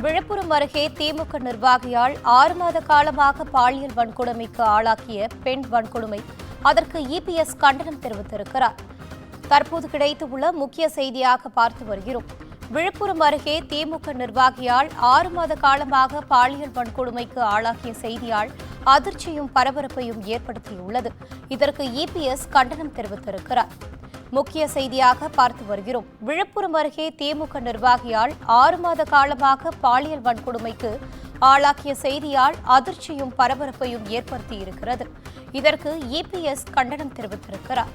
விழுப்புரம் அருகே திமுக நிர்வாகியால் 6 மாத காலமாக பாலியல் வன்கொடுமைக்கு ஆளாக்கிய பெண் வன்கொடுமை அதற்கு இபிஎஸ் கண்டனம் தெரிவித்திருக்கிறார். தற்போது கிடைத்துள்ள முக்கிய செய்தியாக பார்த்து வருகிறோம். விழுப்புரம் அருகே திமுக நிர்வாகியால் 6 மாத காலமாக பாலியல் வன்கொடுமைக்கு ஆளாக்கிய செய்தியால் அதிர்ச்சியும் பரபரப்பையும் ஏற்படுத்தியுள்ளது. இதற்கு இபிஎஸ் கண்டனம் தெரிவித்திருக்கிறார். முக்கிய செய்தியாக பார்த்து வருகிறோம். விழுப்புரம் அருகே திமுக நிர்வாகியால் 6 மாத காலமாக பாலியல் வன்கொடுமைக்கு ஆளாக்கிய செய்தியால் அதிர்ச்சியும் பரபரப்பையும் ஏற்படுத்தியிருக்கிறது. இதற்கு இபிஎஸ் கண்டனம் தெரிவித்திருக்கிறார்.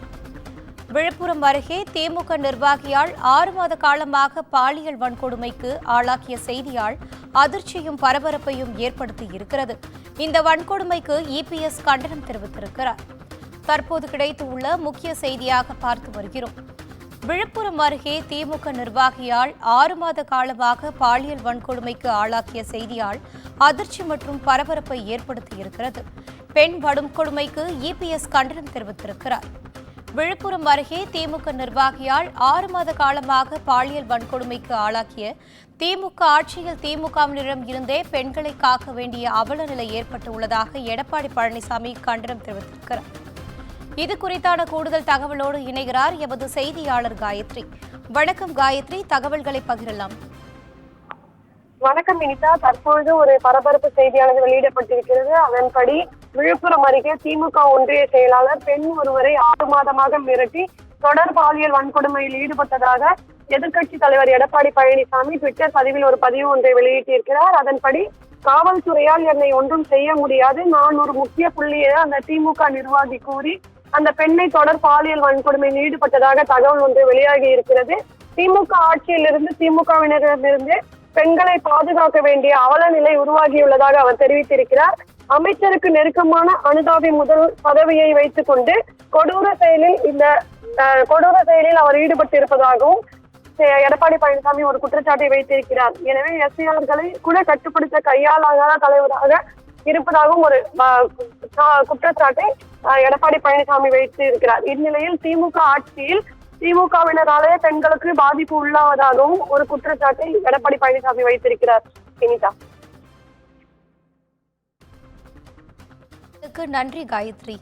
விழுப்புரம் அருகே திமுக நிர்வாகியால் 6 மாத காலமாக பாலியல் வன்கொடுமைக்கு ஆளாக்கிய செய்தியால் அதிர்ச்சியும் பரபரப்பையும் ஏற்படுத்தியிருக்கிறது. இந்த வன்கொடுமைக்கு இபிஎஸ் கண்டனம் தெரிவித்திருக்கிறார். தற்போது கிடைத்துள்ள முக்கிய செய்தியாக பார்த்து வருகிறோம். விழுப்புரம் அருகே திமுக நிர்வாகியால் 6 மாத காலமாக பாலியல் வன்கொடுமைக்கு ஆளாக்கிய செய்தியால் அதிர்ச்சி மற்றும் பரபரப்பை ஏற்படுத்தியிருக்கிறது. பெண் வன்கொடுமைக்கு இபிஎஸ் கண்டனம் தெரிவித்திருக்கிறார். விழுப்புரம் அருகே திமுக நிர்வாகியால் 6 மாத காலமாக பாலியல் வன்கொடுமைக்கு ஆளாக்கிய திமுக ஆட்சியில் திமுகவினரிடம் இருந்தே பெண்களை காக்க வேண்டிய அவல நிலை ஏற்பட்டுள்ளதாக எடப்பாடி பழனிசாமி கண்டனம் தெரிவித்திருக்கிறார். இது குறித்தான கூடுதல் தகவலோடு இணைகிறார் எமது செய்தியாளர் காயத்ரி. வணக்கம் காயத்ரி, தகவல்களை பகிரலாம். வணக்கம் வினிதா. தற்பொழுது ஒரு பரபரப்பு செய்தியானது வெளியிடப்பட்டிருக்கிறது. அதன்படி விழுப்புரம் அருகே திமுக ஒன்றிய செயலாளர் பெண் ஒருவரை 6 மாதமாக மிரட்டி தொடர் பாலியல் வன்கொடுமையில் ஈடுபட்டதாக எதிர்க்கட்சி தலைவர் எடப்பாடி பழனிசாமி ட்விட்டர் பதிவில் ஒரு பதிவு ஒன்றை வெளியிட்டிருக்கிறார். அதன்படி காவல்துறையால் என்னை ஒன்றும் செய்ய முடியாது, நான் ஒரு முக்கிய புள்ளியை அந்த திமுக நிர்வாகி கூறி அந்த பெண்ணை தொடர் பாலியல் வன்கொடுமையில் ஈடுபட்டதாக தகவல் ஒன்று வெளியாகி இருக்கிறது. திமுக ஆட்சியிலிருந்து திமுகவினரிடமிருந்து பெண்களை பாதுகாக்க வேண்டிய அவல நிலை உருவாகியுள்ளதாக அவர் தெரிவித்திருக்கிறார். அமைச்சருக்கு நெருக்கமான அனுதாபி முதல் பதவியை வைத்துக் கொண்டு கொடூர செயலில் அவர் ஈடுபட்டிருப்பதாகவும் எடப்பாடி பழனிசாமி ஒரு குற்றச்சாட்டை வைத்திருக்கிறார். எனவே எஸ்ஐஆர்களை கூட கட்டுப்படுத்த கையாளாத தலைவராக இருப்பதாகவும் ஒரு குற்றச்சாட்டை எடப்பாடி பழனிசாமி வைத்து இருக்கிறார். இந்நிலையில் திமுக ஆட்சியில் திமுகவினராலே பெண்களுக்கு பாதிப்பு உள்ளாவதாகவும் ஒரு குற்றச்சாட்டை எடப்பாடி பழனிசாமி வைத்திருக்கிறார். வினிதா, நன்றி காயத்ரி.